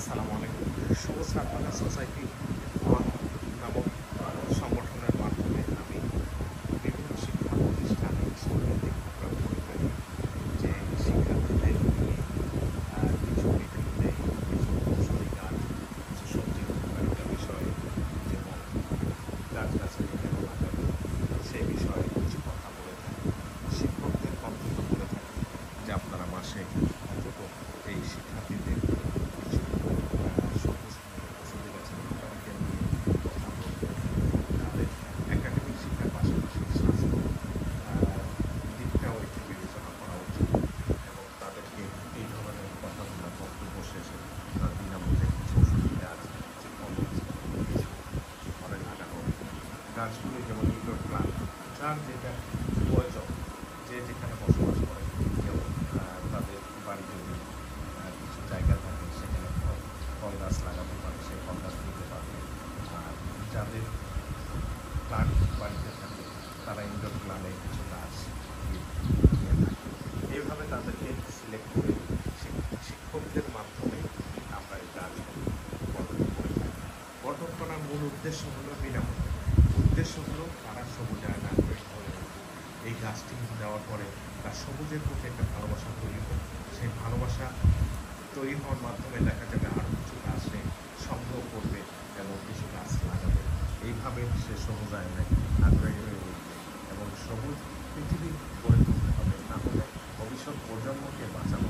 আসসালামু আলাইকুম। সবুজ সাতপাকা সোসাইটি নামক সংগঠনের মাধ্যমে আমি বিভিন্ন শিক্ষা প্রতিষ্ঠানে স্কুলভিত্তিক প্রোগ্রাম করে থাকি। যে শিক্ষার্থীদের নিয়ে কিছু ভিডিওতে কিছু কৌশলী গান, কিছু সবজির উপকারিতা বিষয়ে, যেমন গাছগাছালি কেন লাগাবে সে বিষয়ে কিছু কথা বলে থাকি। শিক্ষকদের কর্তব্য বলে থাকি যে আপনারা মাসে অন্তত এই শিক্ষার্থীদের কিছু সবুজ ঔষধি গাছের উপকারিতা নিয়ে কথা বলবেন। তাদের একাডেমিক শিক্ষার পাশাপাশি স্বাস্থ্য দিকটাও একটু বিবেচনা করা উচিত এবং তাদেরকে এই ধরনের কথাগুলো বক্তব্য শেষে বিনামূল্যে কিছু ওষুধি গাছ, কিছু ফলজ, কিছু ঘরে লাগানো গাছগুলি, যেমন ইনডোর প্লান্ট, যার যেটা প্রয়োজন, যে যেখানে বসবাস করে, যেমন তাদের বাড়ি যদি কিছু জায়গা থাকে সেখানে ফল গাছ লাগাতে পারে, সেই ফল গাছ দিতে পারবে। আর যাদের প্লান্ট বাড়িতে থাকে তারা ইনডোর প্ল্যানে কিছু গাছ নিয়ে থাকে। এইভাবে তাদেরকে সিলেক্ট করে শিক্ষকদের মাধ্যমে আমরা এই গাছগুলো বর্ধন করে থাকি। বর্ধন করার মূল উদ্দেশ্য হলো বিনামূল্যে। উদ্দেশ্য হলো তারা সবুজায়ন আগ্রহী হয়ে উঠুক। এই গাছটি দেওয়ার পরে তার সবুজের প্রতি একটা ভালোবাসা তৈরি হোক। সেই ভালোবাসা তৈরি হওয়ার মাধ্যমে দেখা যাবে আরও কিছু গাছ সে সংগ্রহ করবে এবং কিছু গাছ লাগাবে। এইভাবে সে সবুজায়নে আগ্রহী হয়ে উঠবে এবং সবুজ পৃথিবী গড়ে তুলতে হবে। না হলে ভবিষ্যৎ প্রজন্মকে বাঁচানো